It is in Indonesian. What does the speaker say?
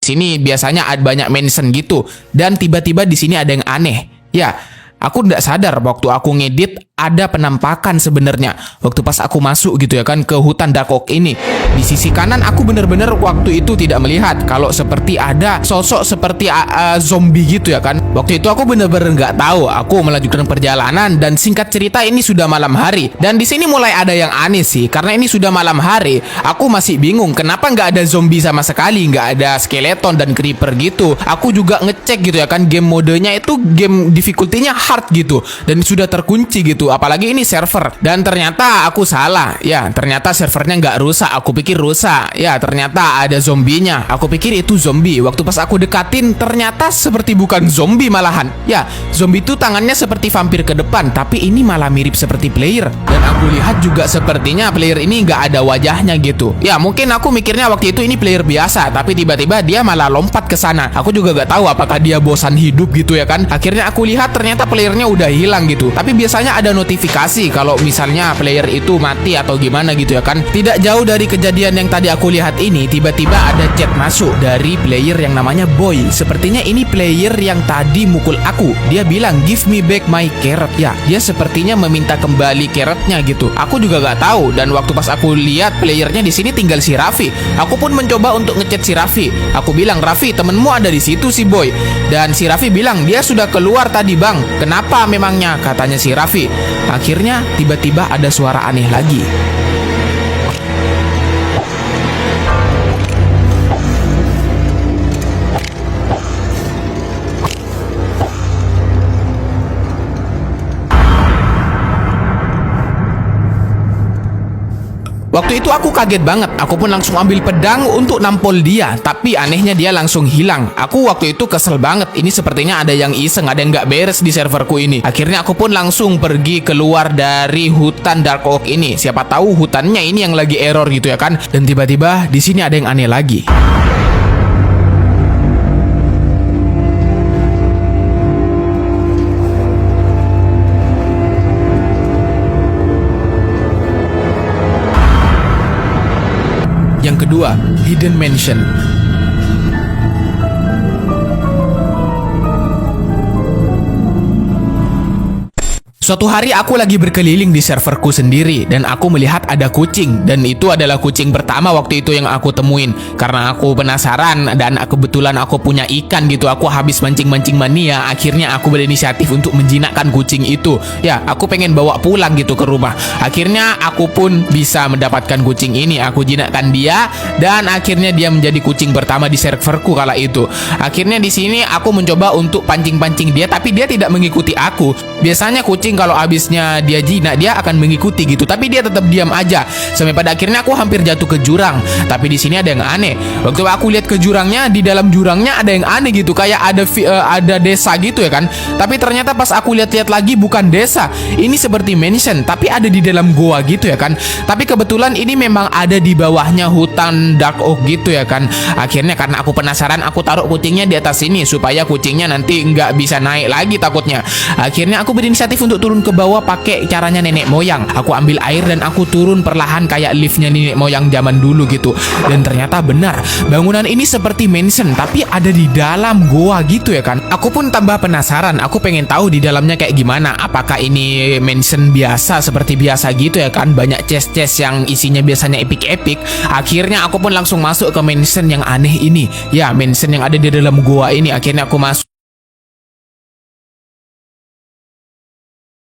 Sini biasanya ada banyak mention gitu. Dan tiba-tiba di sini ada yang aneh. Ya, aku nggak sadar waktu aku ngedit ada penampakan sebenarnya waktu pas aku masuk gitu ya kan ke hutan Dark Oak ini. Di sisi kanan aku bener-bener waktu itu tidak melihat kalau seperti ada sosok seperti zombie gitu ya kan. Waktu itu aku bener-bener nggak tahu. Aku melanjutkan perjalanan dan singkat cerita ini sudah malam hari. Dan di sini mulai ada yang aneh sih karena ini sudah malam hari. Aku masih bingung kenapa nggak ada zombie sama sekali, nggak ada skeleton dan creeper gitu. Aku juga ngecek gitu ya kan game modenya itu game difficulty-nya hard gitu dan sudah terkunci gitu. Apalagi ini server. Dan ternyata aku salah. Ya, ternyata servernya nggak rusak. Aku pikir rusak. Ya, ternyata ada zombinya. Aku pikir itu zombie. Waktu pas aku dekatin, ternyata seperti bukan zombie malahan. Ya, zombie itu tangannya seperti vampir ke depan. Tapi ini malah mirip seperti player. Dan aku lihat juga sepertinya player ini nggak ada wajahnya gitu. Ya, mungkin aku mikirnya waktu itu ini player biasa. Tapi tiba-tiba dia malah lompat ke sana. Aku juga nggak tahu apakah dia bosan hidup gitu ya kan. Akhirnya aku lihat ternyata playernya udah hilang gitu. Tapi biasanya ada notifikasi kalau misalnya player itu mati atau gimana gitu ya kan. Tidak jauh dari kejadian yang tadi aku lihat ini, tiba-tiba ada chat masuk dari player yang namanya Boy. Sepertinya ini player yang tadi mukul aku. Dia bilang give me back my carrot. Ya, dia sepertinya meminta kembali carrotnya gitu. Aku juga gak tahu. Dan waktu pas aku lihat playernya di sini tinggal si Raffi. Aku pun mencoba untuk ngechat si Raffi. Aku bilang, Raffi temenmu ada di situ si Boy. Dan si Raffi bilang dia sudah keluar tadi bang. Kenapa memangnya? Katanya si Raffi. Akhirnya tiba-tiba ada suara aneh lagi. Waktu itu aku kaget banget. Aku pun langsung ambil pedang untuk nampol dia. Tapi anehnya dia langsung hilang. Aku waktu itu kesel banget. Ini sepertinya ada yang iseng, ada yang gak beres di serverku ini. Akhirnya aku pun langsung pergi keluar dari hutan Dark Oak ini. Siapa tahu hutannya ini yang lagi error gitu ya kan. Dan tiba-tiba di sini ada yang aneh lagi. Yang kedua, Hidden Mansion. Suatu hari aku lagi berkeliling di serverku sendiri dan aku melihat ada kucing. Dan itu adalah kucing pertama waktu itu yang aku temuin. Karena aku penasaran dan kebetulan aku punya ikan gitu. Aku habis mancing-mancing mania. Akhirnya aku berinisiatif untuk menjinakkan kucing itu. Ya, aku pengen bawa pulang gitu ke rumah. Akhirnya aku pun bisa mendapatkan kucing ini. Aku jinakkan dia dan akhirnya dia menjadi kucing pertama di serverku kala itu. Akhirnya di sini aku mencoba untuk pancing-pancing dia tapi dia tidak mengikuti aku. Biasanya kucing kalau habisnya dia jinak dia akan mengikuti gitu, tapi dia tetap diam aja. Sampai pada akhirnya aku hampir jatuh ke jurang. Tapi di sini ada yang aneh. Waktu aku lihat ke jurangnya, di dalam jurangnya ada yang aneh gitu, kayak ada desa gitu ya kan. Tapi ternyata pas aku lihat-lihat lagi bukan desa. Ini seperti mansion, tapi ada di dalam goa gitu ya kan. Tapi kebetulan ini memang ada di bawahnya hutan Dark Oak gitu ya kan. Akhirnya karena aku penasaran, aku taruh kucingnya di atas sini supaya kucingnya nanti nggak bisa naik lagi takutnya. Akhirnya aku berinisiatif untuk turun ke bawah pakai caranya nenek moyang. Aku ambil air dan aku turun perlahan kayak liftnya nenek moyang zaman dulu gitu. Dan ternyata benar, bangunan ini seperti mansion tapi ada di dalam goa gitu ya kan. Aku pun tambah penasaran. Aku pengen tahu di dalamnya kayak gimana. Apakah ini mansion biasa seperti biasa gitu ya kan. Banyak chest-chest yang isinya biasanya epic-epic. Akhirnya aku pun langsung masuk ke mansion yang aneh ini. Ya, mansion yang ada di dalam goa ini. Akhirnya aku masuk.